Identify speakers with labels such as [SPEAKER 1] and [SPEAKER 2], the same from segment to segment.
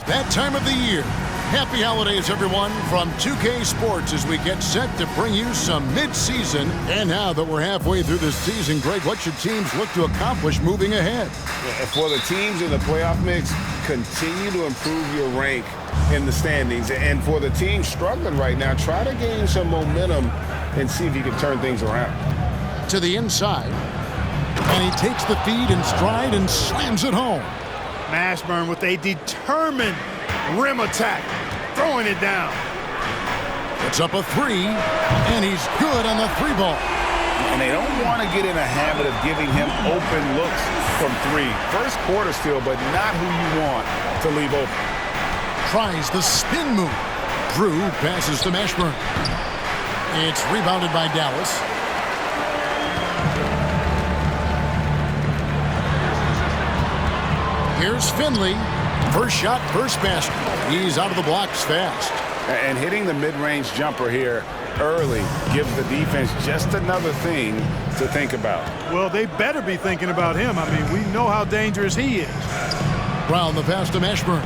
[SPEAKER 1] that time of the year. Happy holidays, everyone, from 2K Sports as we get set to bring you some mid-season. And now that we're halfway through the season, Greg, what should teams look to accomplish moving ahead?
[SPEAKER 2] For the teams in the playoff mix, continue to improve your rank in the standings. And for the team struggling right now, try to gain some momentum and see if you can turn things around.
[SPEAKER 1] To the inside. And he takes the feed in stride and slams it home.
[SPEAKER 3] Mashburn with a determined rim attack, throwing it down.
[SPEAKER 1] It's up a three, and he's good on the three ball.
[SPEAKER 2] And they don't want to get in a habit of giving him open looks from three. First quarter still, but not who you want to leave open.
[SPEAKER 1] Tries the spin move. Drew passes to Mashburn. It's rebounded by Dallas. Here's Finley. First shot, first basket. He's out of the blocks fast.
[SPEAKER 2] And hitting the mid-range jumper here early gives the defense just another thing to think about.
[SPEAKER 3] Well, they better be thinking about him. I mean, we know how dangerous he is.
[SPEAKER 1] Brown, the pass to Mashburn.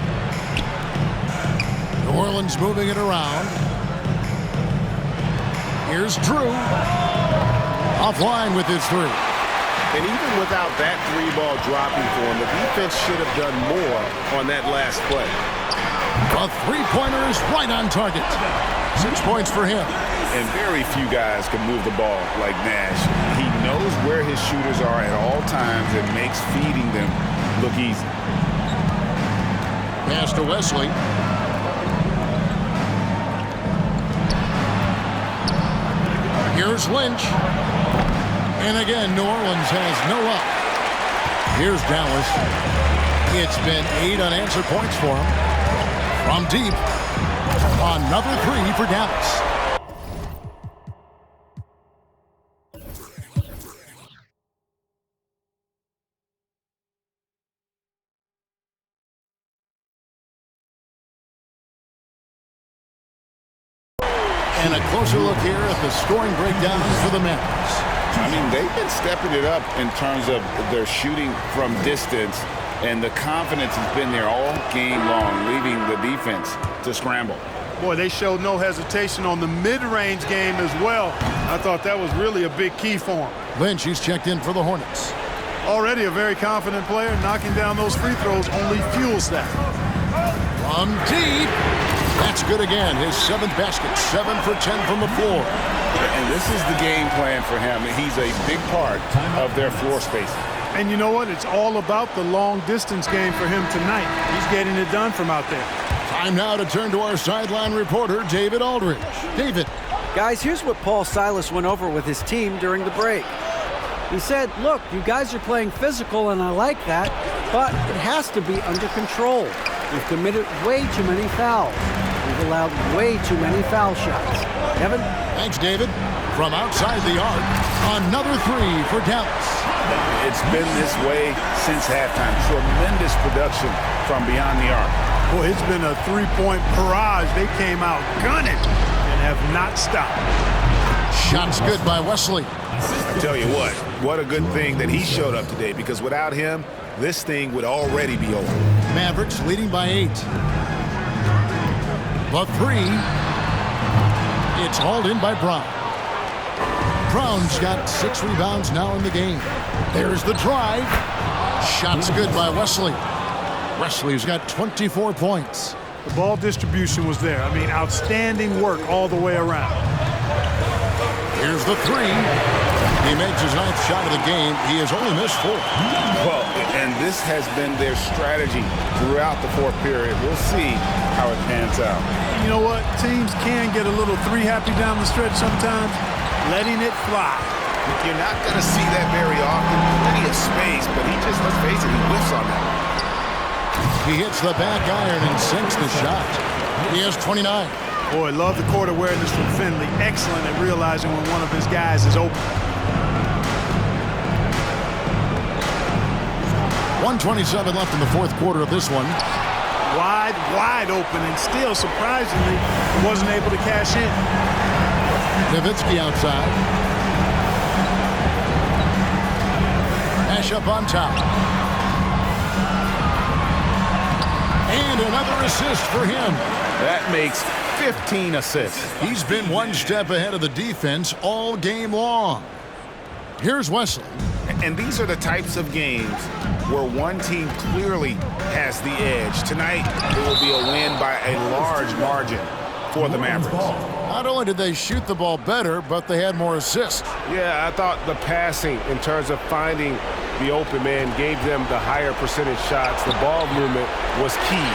[SPEAKER 1] New Orleans moving it around. Here's Drew. Offline with his three.
[SPEAKER 2] And even without that three ball dropping for him, the defense should have done more on that last play.
[SPEAKER 1] A three-pointer is right on target. 6 points for him.
[SPEAKER 2] And very few guys can move the ball like Nash. He knows where his shooters are at all times and makes feeding them look easy.
[SPEAKER 1] Pass to Wesley. Here's Lynch. And again, New Orleans has no luck. Here's Dallas. It's been 8 unanswered points for him. From deep, another three for Dallas. And a closer look here at the scoring breakdown for the Mavericks.
[SPEAKER 2] I mean, they've been stepping it up in terms of their shooting from distance, and the confidence has been there all game long, leaving the defense to scramble.
[SPEAKER 3] Boy, they showed no hesitation on the mid-range game as well. I thought that was really a big key for him.
[SPEAKER 1] Lynch, he's checked in for the Hornets.
[SPEAKER 3] Already a very confident player. Knocking down those free throws only fuels that.
[SPEAKER 1] From deep. That's good again. His 7th basket. 7 for 10 from the floor.
[SPEAKER 2] And this is the game plan for him. He's a big part of their floor space.
[SPEAKER 3] And you know what? It's all about the long-distance game for him tonight. He's getting it done from out there.
[SPEAKER 1] Time now to turn to our sideline reporter, David Aldridge. David.
[SPEAKER 4] Guys, here's what Paul Silas went over with his team during the break. He said, look, you guys are playing physical, and I like that, but it has to be under control. We've committed way too many fouls. We've allowed way too many foul shots. Evan?
[SPEAKER 1] Thanks, David. From outside the arc, another three for Dallas.
[SPEAKER 2] It's been this way since halftime. Tremendous production from beyond the arc.
[SPEAKER 3] Boy, it's been a three-point barrage. They came out gunning and have not stopped.
[SPEAKER 1] Shots good by Wesley.
[SPEAKER 2] I tell you what a good thing that he showed up today, because without him, this thing would already be over.
[SPEAKER 1] Mavericks leading by 8. The three. It's hauled in by Brown. Brown's got 6 rebounds now in the game. There's the drive. Shots good by Wesley. Wesley's got 24 points.
[SPEAKER 3] The ball distribution was there. I mean, outstanding work all the way around.
[SPEAKER 1] Here's the three. He makes his 9th shot of the game. He has only missed 4.
[SPEAKER 2] Well, and this has been their strategy throughout the 4th period. We'll see how it pans out.
[SPEAKER 3] You know what? Teams can get a little three-happy down the stretch sometimes. Letting it fly.
[SPEAKER 2] You're not going to see that very often. Plenty of space, but he just, let's face it, he whiffs on that.
[SPEAKER 1] He hits the back iron and sinks the shot. He has 29.
[SPEAKER 3] Boy, love the court awareness from Finley. Excellent at realizing when one of his guys is open.
[SPEAKER 1] 1:27 left in the 4th quarter of this one.
[SPEAKER 3] Wide open, and still, surprisingly, wasn't able to cash in.
[SPEAKER 1] Nowitzki outside. Nash up on top. And another assist for him.
[SPEAKER 2] That makes 15 assists.
[SPEAKER 1] He's been one step ahead of the defense all game long. Here's Wesley.
[SPEAKER 2] And these are the types of games where one team clearly has the edge. Tonight, it will be a win by a large margin for the Mavericks.
[SPEAKER 1] Not only did they shoot the ball better, but they had more assists.
[SPEAKER 2] Yeah, I thought the passing in terms of finding the open man gave them the higher percentage shots. The ball movement was key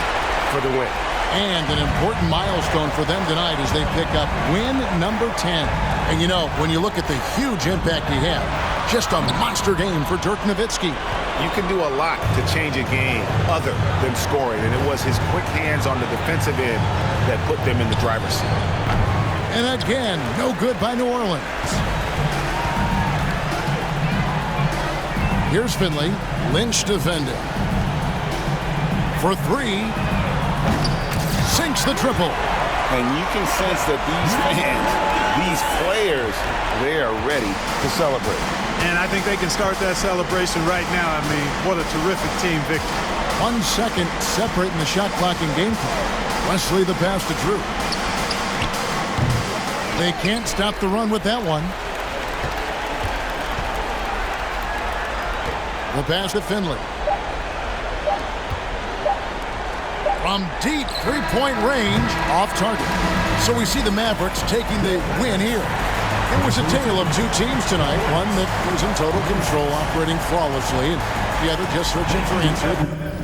[SPEAKER 2] for the win.
[SPEAKER 1] And an important milestone for them tonight as they pick up win number 10. And you know, when you look at the huge impact he had, just a monster game for Dirk Nowitzki.
[SPEAKER 2] You can do a lot to change a game other than scoring, and it was his quick hands on the defensive end that put them in the driver's seat.
[SPEAKER 1] And again, no good by New Orleans. Here's Finley. Lynch defending. For three. Sinks the triple.
[SPEAKER 2] And you can sense that these fans, these players, they are ready to celebrate.
[SPEAKER 3] And I think they can start that celebration right now. I mean, what a terrific team victory.
[SPEAKER 1] 1 second separating the shot clock and game clock. Wesley the pass to Drew. They can't stop the run with that one. The pass to Finley. From deep three-point range, off target. So we see the Mavericks taking the win here. It was a tale of two teams tonight. One that was in total control, operating flawlessly, and the other just searching for answers.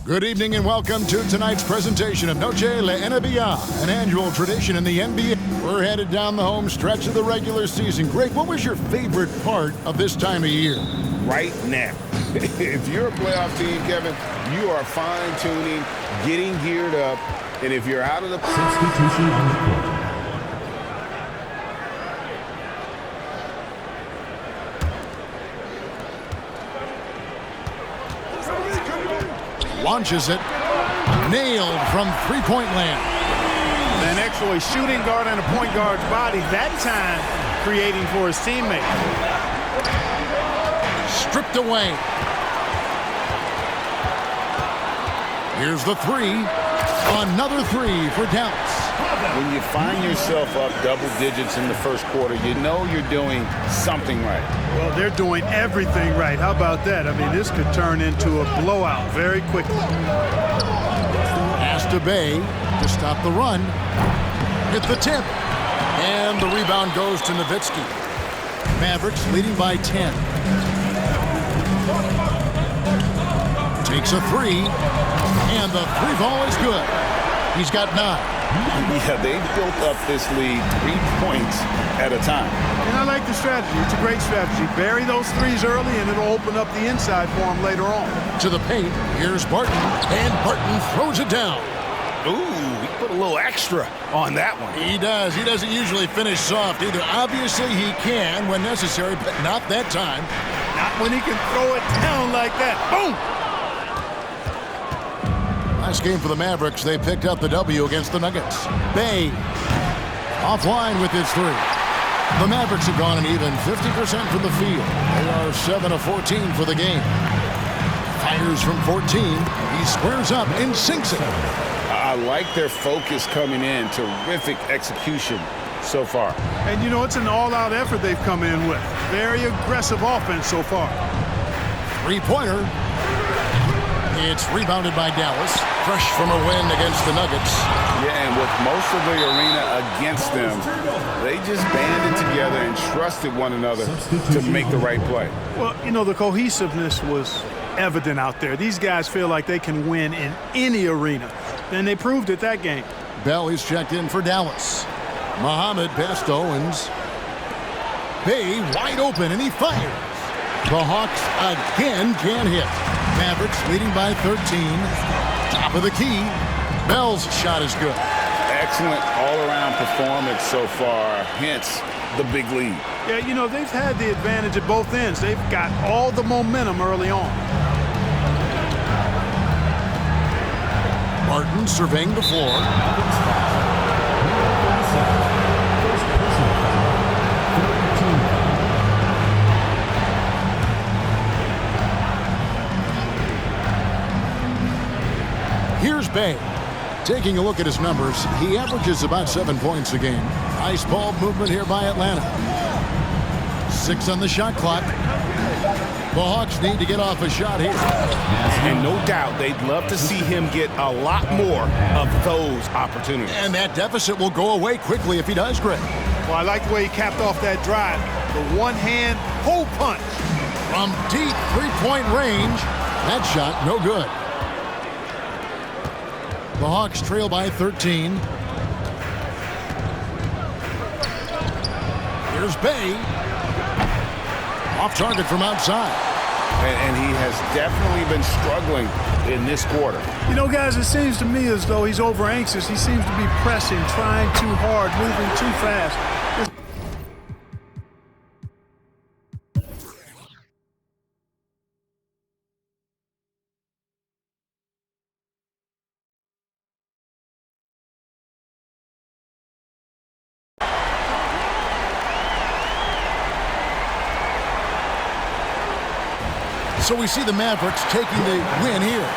[SPEAKER 1] Good evening and welcome to tonight's presentation of Noche La NBA, an annual tradition in the NBA. We're headed down the home stretch of the regular season. Greg, what was your favorite part of this time of year?
[SPEAKER 2] Right now. If you're a playoff team, Kevin, you are fine-tuning, getting geared up, and if you're out of the...
[SPEAKER 5] Substitution on the court.
[SPEAKER 1] Launches it. Nailed from three-point land.
[SPEAKER 3] And actually shooting guard and a point guard's body, that time creating for his teammate.
[SPEAKER 1] Stripped away. Here's the three. Another three for Dallas.
[SPEAKER 2] When you find yourself up double digits in the first quarter, you know you're doing something right.
[SPEAKER 3] Well, they're doing everything right. How about that? I mean, this could turn into a blowout very quickly.
[SPEAKER 1] Pass to Bay to stop the run. Hit the tip. And the rebound goes to Nowitzki. Mavericks leading by 10. Takes a three. And the three ball is good. He's got 9.
[SPEAKER 2] Yeah, they built up this lead 3 points at a time.
[SPEAKER 3] And I like the strategy. It's a great strategy. Bury those threes early, and it'll open up the inside for him later on.
[SPEAKER 1] To the paint. Here's Barton. And Barton throws it down.
[SPEAKER 2] Ooh, he put a little extra on that one.
[SPEAKER 1] He does. He doesn't usually finish soft either. Obviously, he can when necessary, but not that time.
[SPEAKER 3] Not when he can throw it down like that. Boom!
[SPEAKER 1] Last game for the Mavericks, they picked up the W against the Nuggets. Bay offline with his three. The Mavericks have gone an even 50% from the field. They are 7 of 14 for the game. Fires from 14. He squares up and sinks it.
[SPEAKER 2] I like their focus coming in. Terrific execution so far.
[SPEAKER 3] And, you know, it's an all-out effort they've come in with. Very aggressive offense so far.
[SPEAKER 1] Three-pointer. It's rebounded by Dallas. Fresh from a win against the Nuggets.
[SPEAKER 2] Yeah, and with most of the arena against them, they just banded together and trusted one another to make the right play.
[SPEAKER 3] Well, you know, the cohesiveness was evident out there. These guys feel like they can win in any arena, and they proved it that game.
[SPEAKER 1] Bell is checked in for Dallas. Muhammad past Owens. Bay wide open, and he fires. The Hawks again can't hit. Mavericks leading by 13. Top of the key. Bell's shot is good.
[SPEAKER 2] Excellent all-around performance so far, hence the big lead.
[SPEAKER 3] Yeah, you know, they've had the advantage at both ends. They've got all the momentum early on.
[SPEAKER 1] Martin surveying the floor. Here's Bay. Taking a look at his numbers, he averages about 7 points a game. Nice ball movement here by Atlanta. 6 on the shot clock. The Hawks need to get off a shot here.
[SPEAKER 2] And no doubt they'd love to see him get a lot more of those opportunities.
[SPEAKER 1] And that deficit will go away quickly if he does, Greg.
[SPEAKER 3] Well, I like the way he capped off that drive. The one-hand hole punch.
[SPEAKER 1] From deep three-point range, that shot no good. The Hawks trail by 13. Here's Bay. Off target from outside.
[SPEAKER 2] And he has definitely been struggling in this quarter.
[SPEAKER 3] You know, guys, it seems to me as though he's over anxious. He seems to be pressing, trying too hard, moving too fast.
[SPEAKER 1] So we see the Mavericks taking the win here.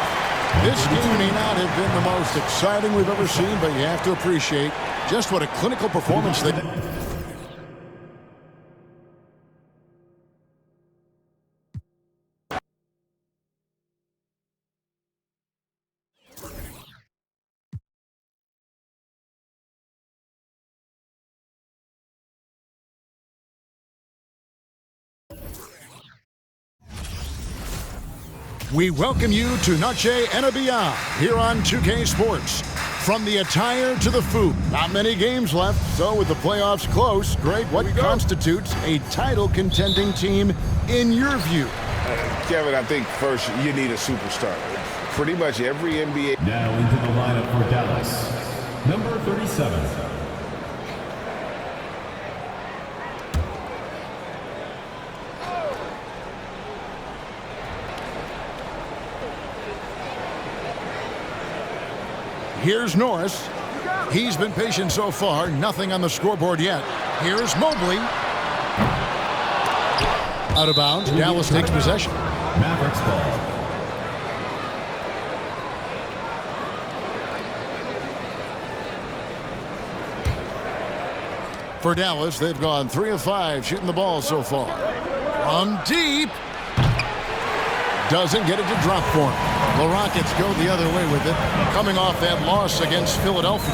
[SPEAKER 1] This game may not have been the most exciting we've ever seen, but you have to appreciate just what a clinical performance they did. We welcome you to Noche and Beyond here on 2K Sports. From the attire to the food, not many games left, so with the playoffs close, Greg, what constitutes a title contending team in your view?
[SPEAKER 2] Kevin, I think first you need a superstar. Pretty much every NBA.
[SPEAKER 5] Now into the lineup for Dallas. Number 37.
[SPEAKER 1] Here's Norris. He's been patient so far. Nothing on the scoreboard yet. Here's Mobley. Out of bounds. Dallas takes possession.
[SPEAKER 5] Mavericks ball.
[SPEAKER 1] For Dallas, they've gone 3 of 5 shooting the ball so far. From deep. Doesn't get it to drop for him. The Rockets go the other way with it, coming off that loss against Philadelphia.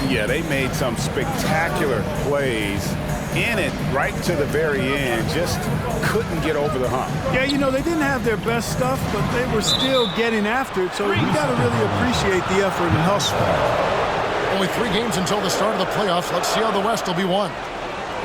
[SPEAKER 2] Yeah, they made some spectacular plays in it right to the very end. Just couldn't get over the hump.
[SPEAKER 3] Yeah, you know, they didn't have their best stuff, but they were still getting after it, so you got to really appreciate the effort and hustle.
[SPEAKER 1] Only 3 games until the start of the playoffs. Let's see how the West will be won.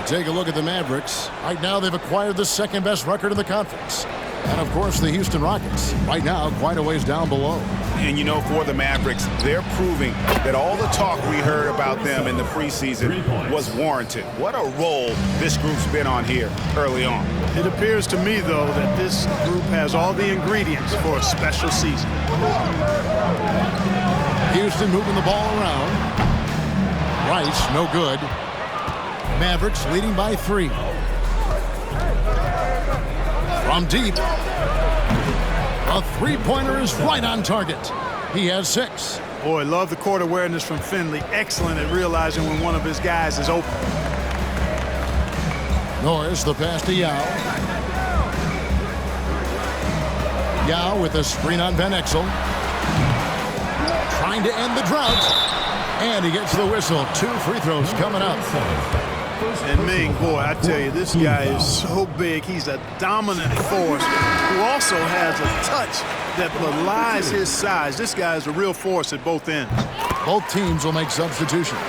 [SPEAKER 1] Take a look at the Mavericks. Right now, they've acquired the second-best record in the conference. And, of course, the Houston Rockets, right now, quite a ways down below.
[SPEAKER 2] And, you know, for the Mavericks, they're proving that all the talk we heard about them in the preseason was warranted. What a role this group's been on here early on.
[SPEAKER 3] It appears to me, though, that this group has all the ingredients for a special season.
[SPEAKER 1] Houston moving the ball around. Rice, no good. Mavericks leading by 3. From deep. A three-pointer is right on target. He has 6.
[SPEAKER 3] Boy, love the court awareness from Finley. Excellent at realizing when one of his guys is open.
[SPEAKER 1] Norris, the pass to Yao. Yao with a screen on Van Exel. Trying to end the drought. And he gets the whistle. 2 free throws coming up.
[SPEAKER 3] And Ming, boy, I tell you, this guy is so big. He's a dominant force who also has a touch that belies his size. This guy is a real force at both ends.
[SPEAKER 1] Both teams will make substitutions.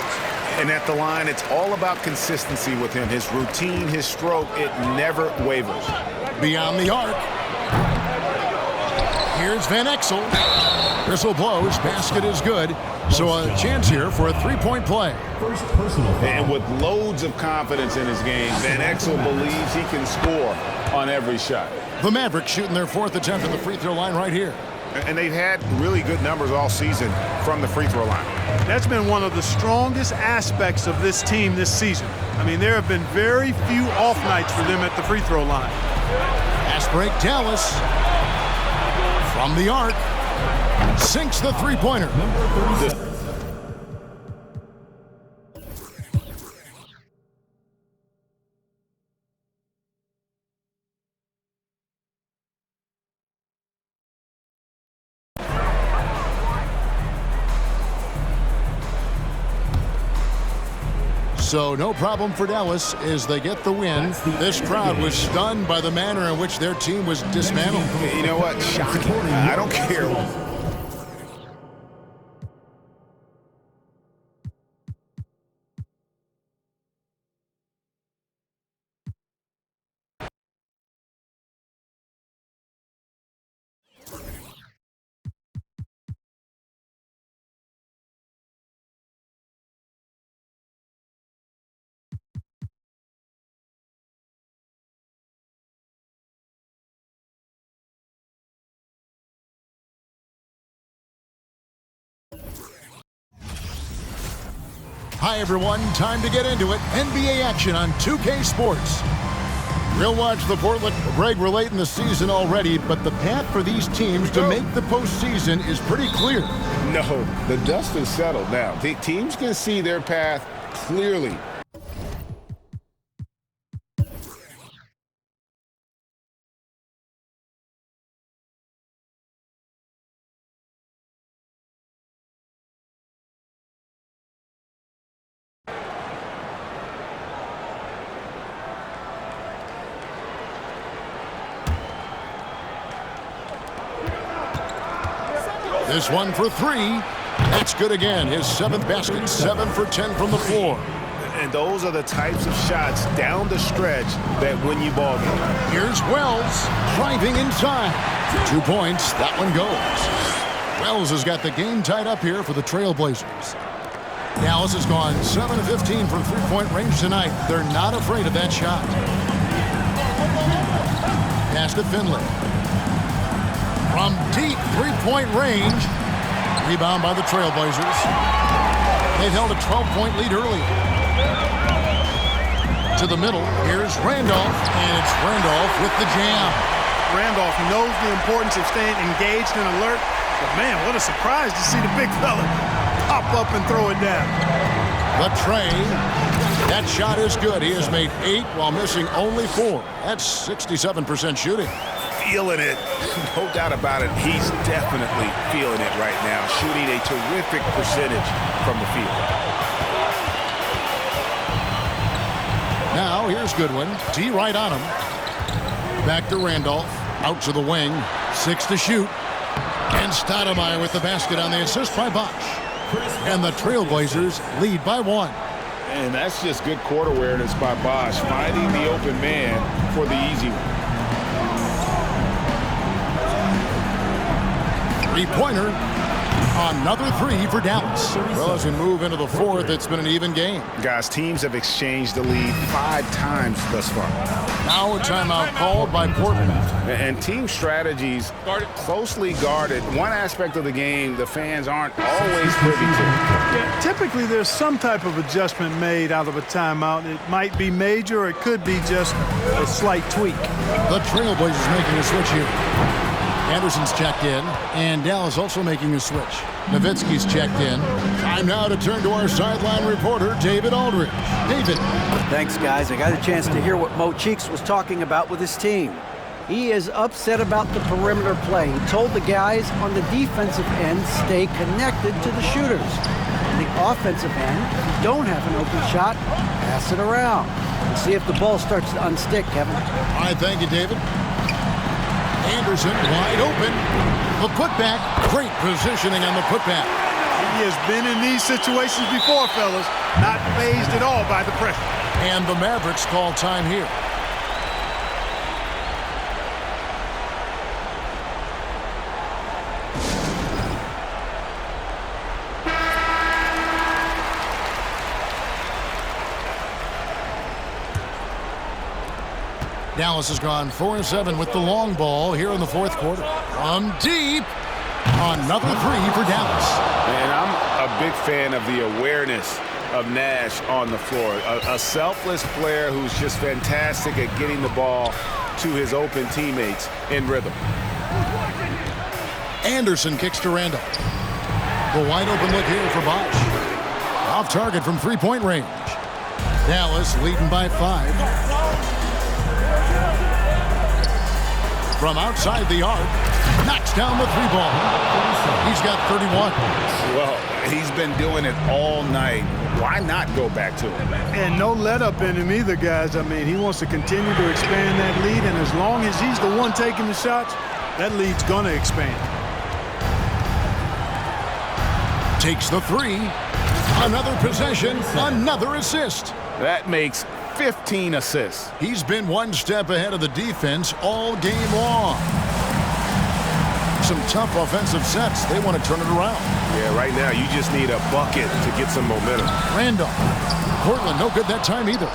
[SPEAKER 2] And at the line, it's all about consistency with him. His routine, his stroke, it never wavers.
[SPEAKER 1] Beyond the arc. Here's Van Exel. Whistle blows. Basket is good. So a chance here for a 3-point play.
[SPEAKER 5] First personal foul.
[SPEAKER 2] And with loads of confidence in his game, Van Exel believes he can score on every shot.
[SPEAKER 1] The Mavericks shooting their 4th attempt at the free throw line right here.
[SPEAKER 2] And they've had really good numbers all season from the free throw line.
[SPEAKER 3] That's been one of the strongest aspects of this team this season. I mean, there have been very few off nights for them at the free throw line.
[SPEAKER 1] Fast break, Dallas. From the arc. Sinks the three-pointer.
[SPEAKER 5] Number 37.
[SPEAKER 1] So no problem for Dallas as they get the win. This crowd was stunned by the manner in which their team was dismantled.
[SPEAKER 2] You know what? Shocking. I don't care.
[SPEAKER 1] Hi, everyone. Time to get into it. NBA action on 2K Sports. We'll watch the Portland break late in the season already, but the path for these teams to make the postseason is pretty clear.
[SPEAKER 2] No, the dust is settled now. The teams can see their path clearly.
[SPEAKER 1] This one for 3. That's good again. His 7th basket, 7 for 10 from the floor.
[SPEAKER 2] And those are the types of shots down the stretch that win you ball games.
[SPEAKER 1] Here's Wells driving inside. 2 points. That one goes. Wells has got the game tied up here for the Trailblazers. Dallas has gone 7 of 15 from three-point range tonight. They're not afraid of that shot. Pass to Finley. From deep three-point range. Rebound by the Trailblazers. They've held a 12-point lead earlier. To the middle. Here's Randolph. And it's Randolph with the jam.
[SPEAKER 3] Randolph knows the importance of staying engaged and alert. But, man, what a surprise to see the big fella pop up and throw it down.
[SPEAKER 1] The Trae. That shot is good. He has made 8 while missing only 4. That's 67% shooting.
[SPEAKER 2] Feeling it. No doubt about it. He's definitely feeling it right now. Shooting a terrific percentage from the field.
[SPEAKER 1] Now, here's Goodwin. T right on him. Back to Randolph. Out to the wing. 6 to shoot. And Stoudemire with the basket on the assist by Bosch. And the Trailblazers lead by 1.
[SPEAKER 2] And that's just good court awareness by Bosch, finding the open man for the easy one.
[SPEAKER 1] Three-pointer. Another 3 for Dallas. Well, as we move into the 4th, it's been an even game.
[SPEAKER 2] Guys, teams have exchanged the lead 5 times thus far.
[SPEAKER 1] Now a timeout called by Portland.
[SPEAKER 2] And team strategies closely guarded. One aspect of the game the fans aren't always privy to.
[SPEAKER 3] Yeah, typically there's some type of adjustment made out of a timeout. It might be major, or it could be just a slight tweak.
[SPEAKER 1] The Trailblazers making a switch here. Anderson's checked in, and Dallas also making a switch. Nowitzki's checked in. Time now to turn to our sideline reporter, David Aldridge. David.
[SPEAKER 4] Thanks, guys. I got a chance to hear what Mo Cheeks was talking about with his team. He is upset about the perimeter play. He told the guys on the defensive end stay connected to the shooters. On the offensive end, if you don't have an open shot, pass it around. And see if the ball starts to unstick, Kevin.
[SPEAKER 1] All right, thank you, David. Anderson wide open. The putback. Great positioning on the putback.
[SPEAKER 3] He has been in these situations before, fellas. Not fazed at all by the pressure.
[SPEAKER 1] And the Mavericks call time here. Dallas has gone 4-7 with the long ball here in the fourth quarter. From deep, another three for Dallas.
[SPEAKER 2] And I'm a big fan of the awareness of Nash on the floor. A selfless player who's just fantastic at getting the ball to his open teammates in rhythm.
[SPEAKER 1] Anderson kicks to Randall. The wide open look here for Bosch. Off target from three-point range. Dallas leading by 5. From outside the arc, knocks down the three ball. He's got 31.
[SPEAKER 2] Well, he's been doing it all night. Why not go back to him?
[SPEAKER 3] And no let up in him either, guys. I mean, he wants to continue to expand that lead, and as long as he's the one taking the shots, that lead's going to expand.
[SPEAKER 1] Takes the three. Another possession, another assist.
[SPEAKER 2] That makes 15 assists.
[SPEAKER 1] He's been one step ahead of the defense all game long. Some tough offensive sets. They want to turn it around.
[SPEAKER 2] Yeah, right now you just need a bucket to get some momentum.
[SPEAKER 1] Randall. Portland no good that time either.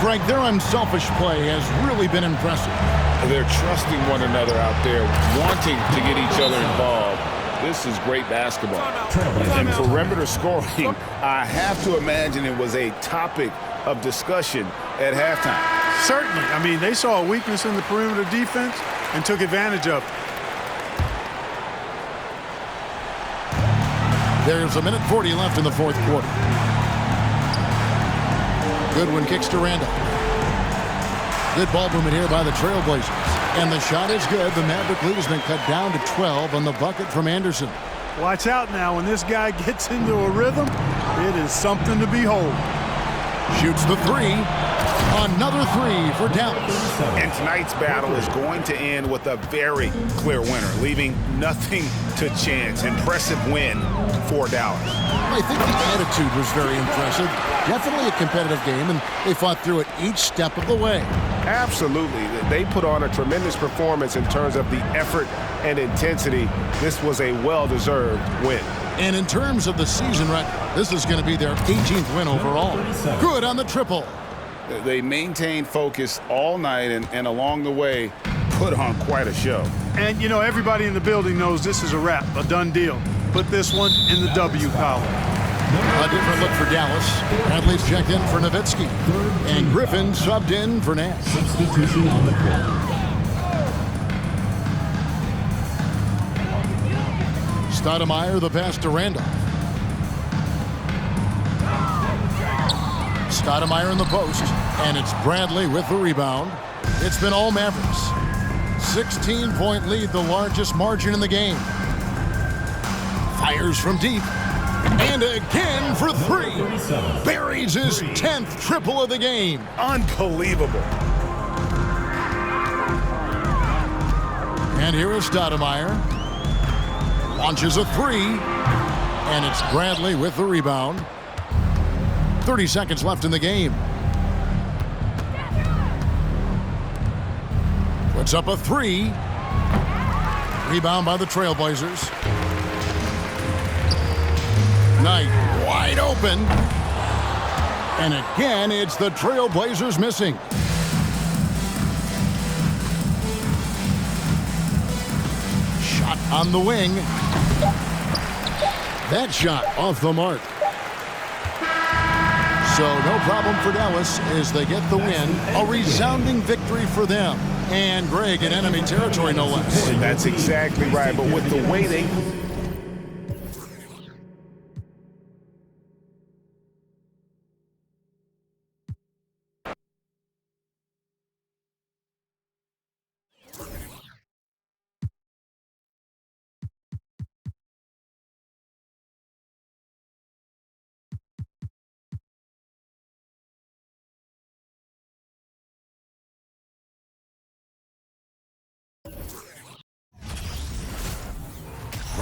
[SPEAKER 1] Greg, their unselfish play has really been impressive.
[SPEAKER 2] They're trusting one another out there, wanting to get each other involved. This is great basketball. And perimeter scoring, I have to imagine it was a topic of discussion at halftime.
[SPEAKER 3] Certainly. I mean, they saw a weakness in the perimeter defense and took advantage of it.
[SPEAKER 1] There's 1:40 left in the fourth quarter. Goodwin kicks to Randall. Good ball movement here by the Trailblazers. And the shot is good. The Maverick lead has been cut down to 12 on the bucket from Anderson.
[SPEAKER 3] Watch out now. When this guy gets into a rhythm, it is something to behold.
[SPEAKER 1] Shoots the three. Another three for Dallas.
[SPEAKER 2] And tonight's battle is going to end with a very clear winner, leaving nothing to chance. Impressive win for Dallas.
[SPEAKER 1] I think the attitude was very impressive. Definitely a competitive game, and they fought through it each step of the way.
[SPEAKER 2] Absolutely. They put on a tremendous performance in terms of the effort and intensity. This was a well-deserved win.
[SPEAKER 1] And in terms of the season record, this is going to be their 18th win overall. Good on the triple.
[SPEAKER 2] They maintained focus all night and along the way put on quite a show.
[SPEAKER 3] And, you know, everybody in the building knows this is a wrap, a done deal. Put this one in the W column.
[SPEAKER 1] A different look for Dallas. Bradley's checked in for Nowitzki. And Griffin subbed in for Nash.
[SPEAKER 5] Substitution on the court.
[SPEAKER 1] Stoudemire the pass to Randall. Stoudemire in the post. And it's Bradley with the rebound. It's been all Mavericks. 16-point lead, the largest margin in the game. Fires from deep. And again for three. Buries his 10th triple of the game.
[SPEAKER 2] Unbelievable.
[SPEAKER 1] And here is Stoudemire. Launches a three. And it's Bradley with the rebound. 30 seconds left in the game. Puts up a three. Rebound by the Trailblazers. Knight wide open. And again, it's the Trailblazers missing. Shot on the wing. That shot off the mark. So no problem for Dallas as they get the win. A resounding victory for them. And Greg in enemy territory, no less.
[SPEAKER 2] That's exactly right. But with the way they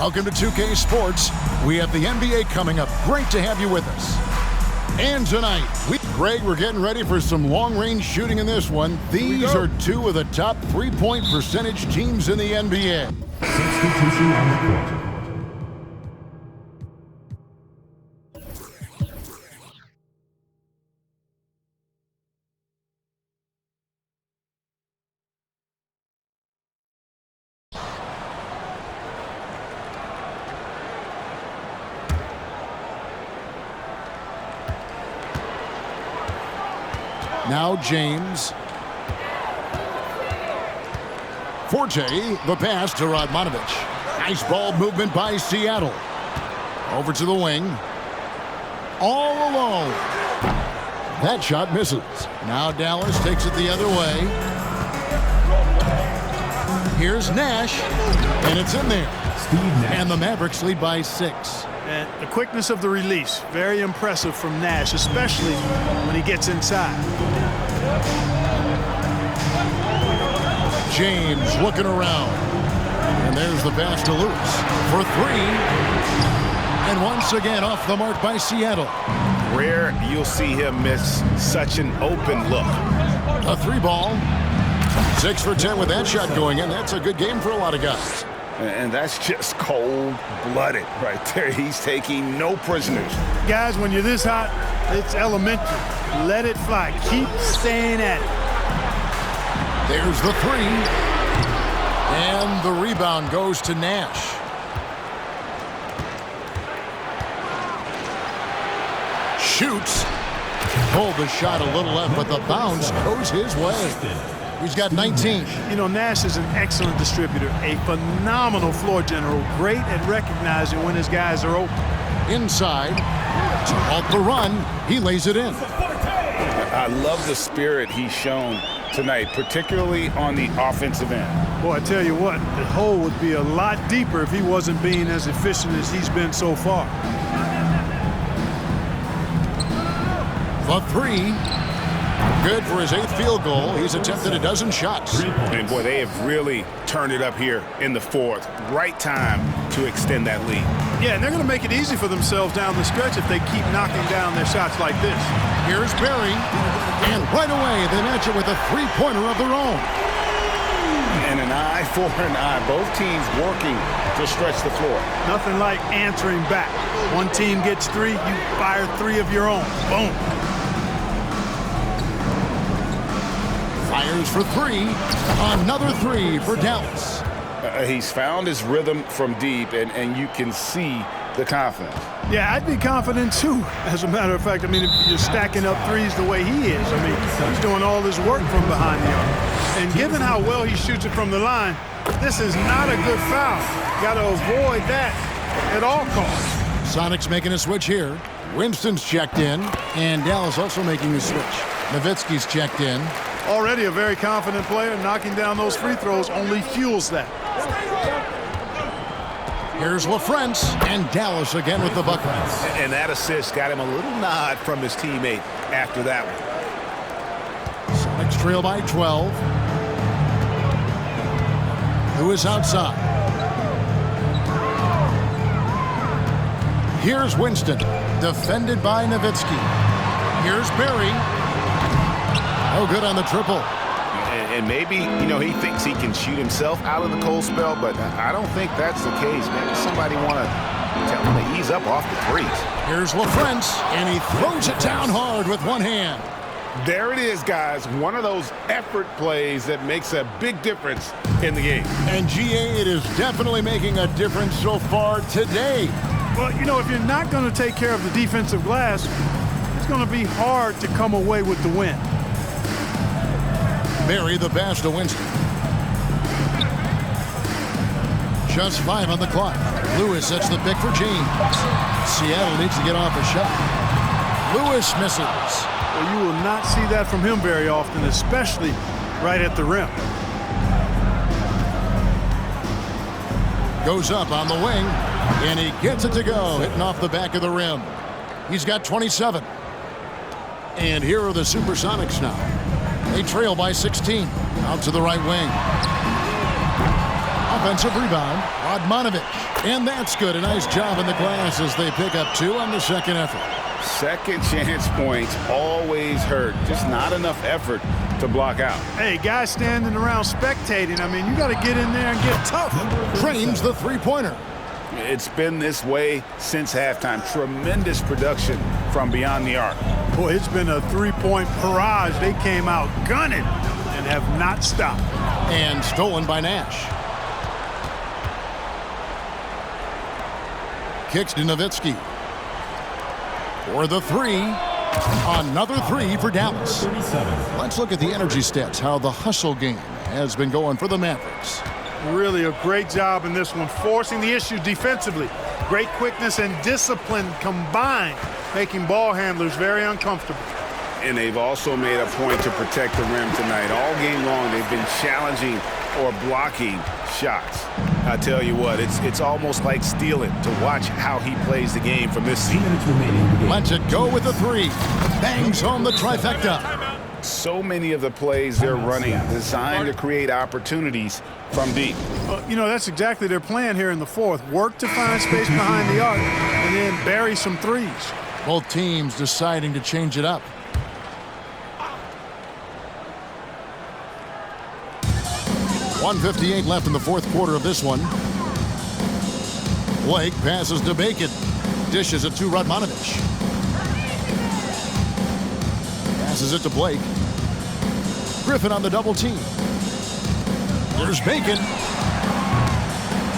[SPEAKER 1] Welcome to 2K Sports. We have the NBA coming up. Great to have you with us. And tonight, Greg, we're getting ready for some long-range shooting in this one. These are two of the top three-point percentage teams in the NBA.
[SPEAKER 5] Substitution on the court.
[SPEAKER 1] Now James. Forte, the pass to Radmanovic. Nice ball movement by Seattle. Over to the wing. All alone. That shot misses. Now Dallas takes it the other way. Here's Nash, and it's in there. And the Mavericks lead by 6.
[SPEAKER 3] And the quickness of the release, very impressive from Nash, especially when he gets inside.
[SPEAKER 1] James looking around. And there's the pass to Lewis for 3. And once again off the mark by Seattle.
[SPEAKER 2] Rare you'll see him miss such an open look.
[SPEAKER 1] A 3-ball. 6 for 10 with that shot going in. That's a good game for a lot of guys.
[SPEAKER 2] And that's just cold-blooded right there. He's taking no prisoners.
[SPEAKER 3] Guys, when you're this hot, it's elementary. Let it fly. Keep staying at it.
[SPEAKER 1] There's the 3. And the rebound goes to Nash. Shoots. Pulled the shot a little left, but the bounce goes his way. He's got 19.
[SPEAKER 3] You know, Nash is an excellent distributor, a phenomenal floor general, great at recognizing when his guys are open.
[SPEAKER 1] Inside, to halt the run, he lays it in.
[SPEAKER 2] I love the spirit he's shown tonight, particularly on the offensive end.
[SPEAKER 3] Boy, I tell you what, the hole would be a lot deeper if he wasn't being as efficient as he's been so far.
[SPEAKER 1] The 3. Good for his 8th field goal. He's attempted a dozen shots.
[SPEAKER 2] And boy, they have really turned it up here in the 4th. Right time to extend that lead.
[SPEAKER 3] Yeah, and they're going to make it easy for themselves down the stretch if they keep knocking down their shots like this.
[SPEAKER 1] Here's Barry. And right away, they match it with a 3-pointer of their own.
[SPEAKER 2] And an eye for an eye. Both teams working to stretch the floor.
[SPEAKER 3] Nothing like answering back. One team gets 3, you fire 3 of your own. Boom.
[SPEAKER 1] Fires for 3. Another 3 for Dallas.
[SPEAKER 2] He's found his rhythm from deep, and you can see the confidence.
[SPEAKER 3] Yeah, I'd be confident too. As a matter of fact, I mean, if you're stacking up threes the way he is, I mean, he's doing all his work from behind the arc. And given how well he shoots it from the line, this is not a good foul. Got to avoid that at all costs.
[SPEAKER 1] Sonics making a switch here. Winston's checked in, and Dallas also making a switch. Nowitzki's checked in.
[SPEAKER 3] Already a very confident player. Knocking down those free throws only fuels that.
[SPEAKER 1] Here's LaFrance, and Dallas again with the bucket.
[SPEAKER 2] And that assist got him a little nod from his teammate after that one.
[SPEAKER 1] Sonics trail by 12. Lewis outside. Here's Winston, defended by Nowitzki. Here's Barry. Oh, good on the triple.
[SPEAKER 2] And maybe, you know, he thinks he can shoot himself out of the cold spell, but I don't think that's the case. Maybe somebody want to tell him to ease up off the threes.
[SPEAKER 1] Here's LaFrance, and he throws it down hard with one hand.
[SPEAKER 2] There it is, guys. One of those effort plays that makes a big difference in the game.
[SPEAKER 1] And GA, it is definitely making a difference so far today.
[SPEAKER 3] Well, you know, if you're not going to take care of the defensive glass, it's going to be hard to come away with the win.
[SPEAKER 1] Barry the pass to Winston. Just 5 on the clock. Lewis sets the pick for James. Seattle needs to get off a shot. Lewis misses.
[SPEAKER 3] Well, you will not see that from him very often, especially right at the rim.
[SPEAKER 1] Goes up on the wing, and he gets it to go, hitting off the back of the rim. He's got 27. And here are the Supersonics now. They trail by 16. Out to the right wing. A offensive rebound. Radmanovic. And that's good. A nice job in the glass as they pick up 2 on the second effort.
[SPEAKER 2] Second chance points always hurt. Just not enough effort to block out.
[SPEAKER 3] Hey, guys standing around spectating. I mean, you got to get in there and get tough.
[SPEAKER 1] Drains the three-pointer.
[SPEAKER 2] It's been this way since halftime. Tremendous production from beyond the arc.
[SPEAKER 3] Boy, it's been a three-point barrage. They came out gunning and have not stopped.
[SPEAKER 1] And stolen by Nash. Kicks to Nowitzki. For the 3. Another 3 for Dallas. Let's look at the energy stats, how the hustle game has been going for the Mavericks.
[SPEAKER 3] Really a great job in this one, forcing the issue defensively. Great quickness and discipline combined, making ball handlers very uncomfortable.
[SPEAKER 2] And they've also made a point to protect the rim tonight. All game long, they've been challenging or blocking shots. I tell you what, it's almost like stealing to watch how he plays the game from this season.
[SPEAKER 1] Lets it go with the 3. Bangs home the trifecta.
[SPEAKER 2] So many of the plays they're running designed to create opportunities from deep.
[SPEAKER 3] You know, that's exactly their plan here in the fourth. Work to find space behind the arc and then bury some threes.
[SPEAKER 1] Both teams deciding to change it up. .158 left in the fourth quarter of this one. Blake passes to Bacon. Dishes it to Radmanovic. Passes it to Blake. Griffin on the double team. There's Bacon.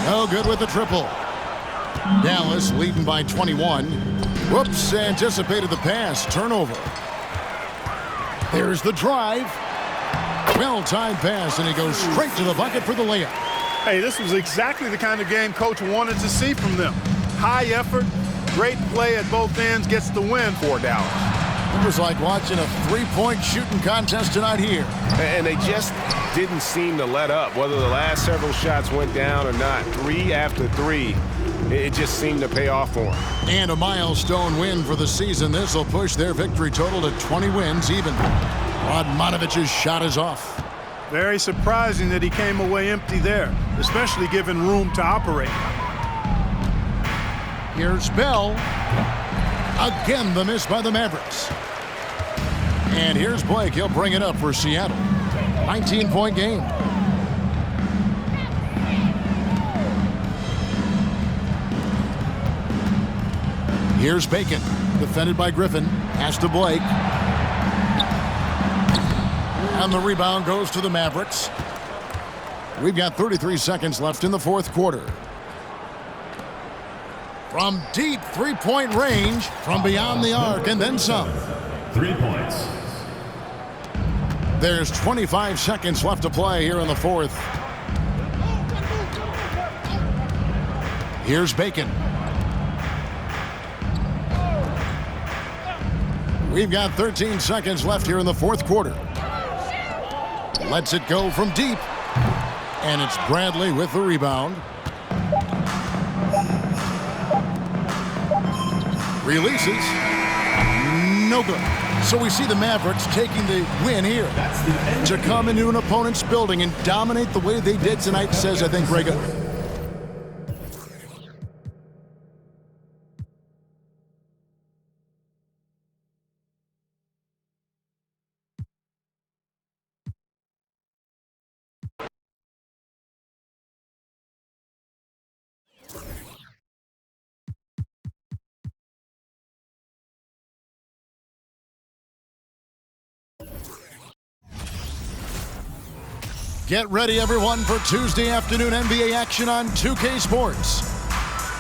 [SPEAKER 1] No good with the triple. Dallas leading by 21. Whoops, anticipated the pass. Turnover. There's the drive. Well-timed pass, and he goes straight to the bucket for the layup.
[SPEAKER 3] Hey, this was exactly the kind of game Coach wanted to see from them. High effort, great play at both ends, gets the win for Dallas.
[SPEAKER 1] It was like watching a three-point shooting contest tonight here.
[SPEAKER 6] And they just didn't seem to let up, whether the last several shots went down or not. 3 after 3, it just seemed to pay off for them.
[SPEAKER 1] And a milestone win for the season. This will push their victory total to 20 wins even. Radmanovic's shot is off.
[SPEAKER 3] Very surprising that he came away empty there, especially given room to operate.
[SPEAKER 1] Here's Bell. Again, the miss by the Mavericks. And here's Blake. He'll bring it up for Seattle. 19-point game. Here's Bacon. Defended by Griffin. Pass to Blake. And the rebound goes to the Mavericks. We've got 33 seconds left in the fourth quarter. From deep three-point range, from beyond the arc, and then some.
[SPEAKER 5] 3 points.
[SPEAKER 1] There's 25 seconds left to play here in the fourth. Here's Bacon. We've got 13 seconds left here in the fourth quarter. Lets it go from deep. And it's Bradley with the rebound. Releases. No good. So we see the Mavericks taking the win here. To come into an opponent's building and dominate the way they did tonight, says, I think, Greg. Get ready, everyone, for Tuesday afternoon NBA action on 2K Sports.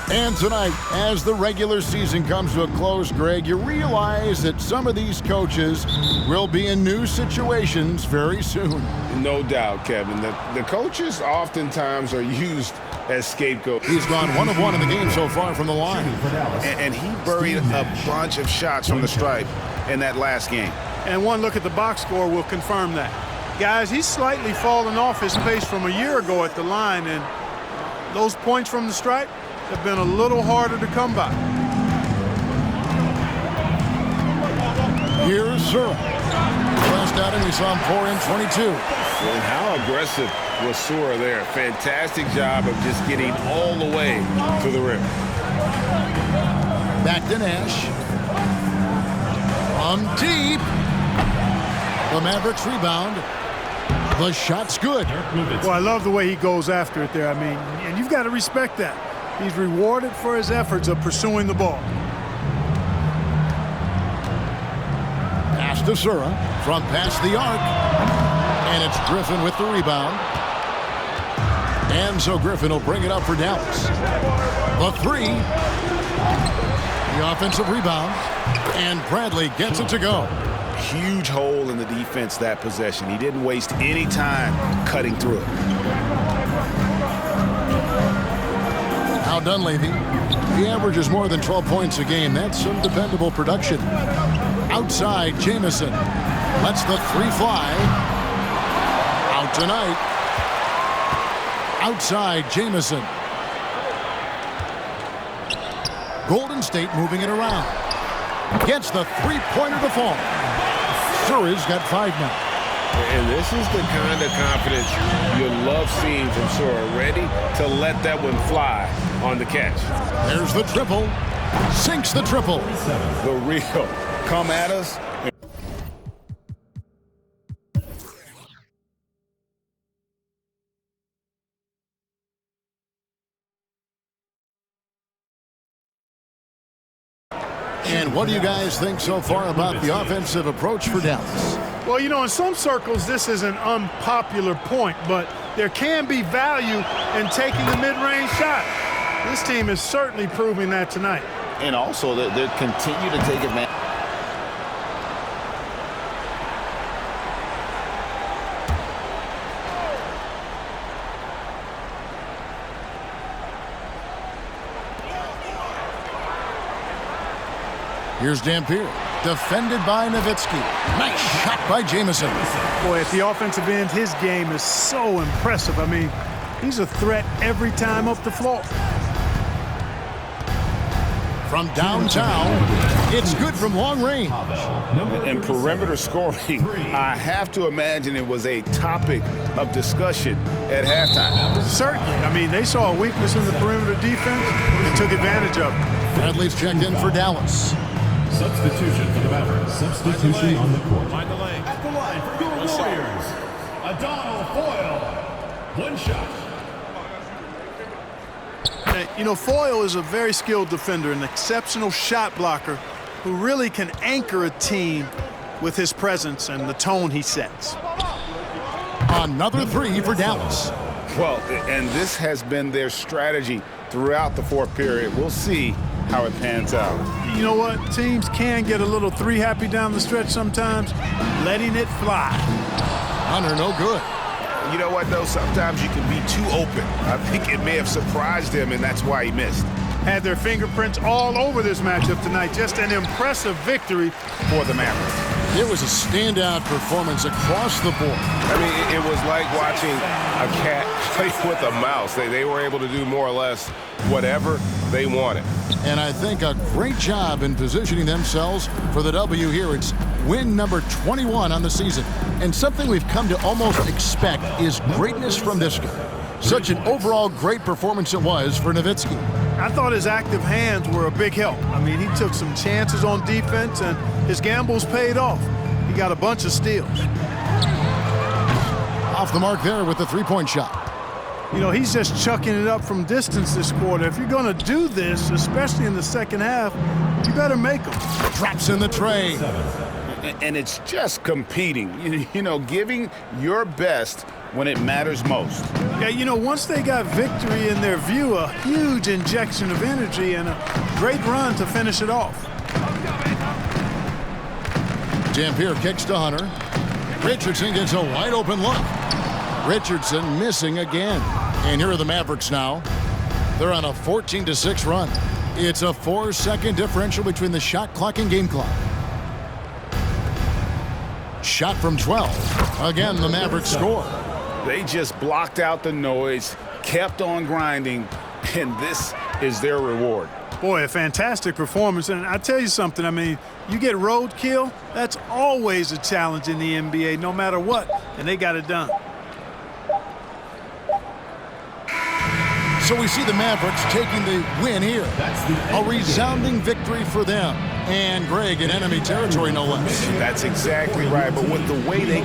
[SPEAKER 1] And tonight, as the regular season comes to a close, Greg, you realize that some of these coaches will be in new situations very soon.
[SPEAKER 2] No doubt, Kevin. The coaches oftentimes are used as scapegoats.
[SPEAKER 1] He's gone 1 of 1 in the game so far from the line.
[SPEAKER 2] And he buried a bunch of shots from the stripe in that last game.
[SPEAKER 3] And one look at the box score will confirm that. Guys, he's slightly fallen off his pace from a year ago at the line, and those points from the stripe have been a little harder to come by.
[SPEAKER 1] Here's Searle. Last just out, and we saw him pour in 22.
[SPEAKER 2] And how aggressive was Sura there. Fantastic job of just getting all the way to the rim.
[SPEAKER 1] Back to Nash. From deep. The Mavericks rebound. The shot's good.
[SPEAKER 3] Well, I love the way he goes after it there. I mean, and you've got to respect that. He's rewarded for his efforts of pursuing the ball.
[SPEAKER 1] Pass to Sura from past the arc. And it's Griffin with the rebound. And so Griffin will bring it up for Dallas. The three. The offensive rebound. And Bradley gets it to go.
[SPEAKER 2] Huge hole in the defense that possession. He didn't waste any time cutting through it.
[SPEAKER 1] Now Dunleavy. He averages more than 12 points a game. That's some dependable production. Outside, Jamison lets the three fly. Out tonight. Outside, Jamison. Golden State moving it around. Gets the three-pointer to fall. Sura's got 5 now.
[SPEAKER 2] And this is the kind of confidence you love seeing from Sura. Ready to let that one fly on the catch.
[SPEAKER 1] There's the triple. Sinks the triple.
[SPEAKER 2] The real come at us.
[SPEAKER 1] And what do you guys think so far about the offensive approach for Dallas?
[SPEAKER 3] Well, you know, in some circles, this is an unpopular point, but there can be value in taking the mid-range shot. This team is certainly proving that tonight.
[SPEAKER 7] And also, they continue to take advantage.
[SPEAKER 1] Here's Dampier, defended by Nowitzki. Nice shot by Jamison.
[SPEAKER 3] Boy, at the offensive end, his game is so impressive. I mean, he's a threat every time up the floor.
[SPEAKER 1] From downtown, it's good from long range.
[SPEAKER 2] And perimeter scoring, I have to imagine it was a topic of discussion at halftime.
[SPEAKER 3] Certainly. I mean, they saw a weakness in the perimeter defense and took advantage of it.
[SPEAKER 1] Bradley's checked in for Dallas.
[SPEAKER 5] Substitution for the Mavericks. Substitution on the court. At the line for your Warriors, Adonal Foyle. One shot.
[SPEAKER 3] You know, Foyle is a very skilled defender, an exceptional shot blocker who really can anchor a team with his presence and the tone he sets.
[SPEAKER 1] Another three for Dallas.
[SPEAKER 2] Well, and this has been their strategy throughout the fourth period. We'll see how it pans out.
[SPEAKER 3] You know what? Teams can get a little three happy down the stretch sometimes, letting it fly.
[SPEAKER 1] Hunter, no good.
[SPEAKER 2] You know what, though? Sometimes you can be too open. I think it may have surprised him, and that's why he missed.
[SPEAKER 3] Had their fingerprints all over this matchup tonight. Just an impressive victory for the Mavericks.
[SPEAKER 1] It was a standout performance across the board.
[SPEAKER 2] I mean, it was like watching a cat play with a mouse. They were able to do more or less whatever they wanted.
[SPEAKER 1] And I think a great job in positioning themselves for the W here. It's win number 21 on the season. And something we've come to almost expect is greatness from this guy. Such an overall great performance it was for Nowitzki.
[SPEAKER 3] I thought his active hands were a big help. I mean, he took some chances on defense, and his gambles paid off. He got a bunch of steals.
[SPEAKER 1] Off the mark there with the three-point shot.
[SPEAKER 3] You know, he's just chucking it up from distance this quarter. If you're going to do this, especially in the second half, you better make them.
[SPEAKER 1] Drops in the tray.
[SPEAKER 2] And it's just competing, you know, giving your best when it matters most.
[SPEAKER 3] Yeah, you know, once they got victory in their view, a huge injection of energy and a great run to finish it off.
[SPEAKER 1] Dampier kicks to Hunter. Richardson gets a wide open look. Richardson missing again. And here are the Mavericks now. They're on a 14-6 run. It's a 4-second differential between the shot clock and game clock. Shot from 12. Again, the Mavericks score.
[SPEAKER 2] They just blocked out the noise, kept on grinding, and this is their reward.
[SPEAKER 3] Boy, a fantastic performance. And I tell you something, I mean, you get roadkill, that's always a challenge in the NBA, no matter what. And they got it done.
[SPEAKER 1] So we see the Mavericks taking the win here. A resounding victory for them. And Greg in enemy territory, no less.
[SPEAKER 2] That's exactly right. But with the way they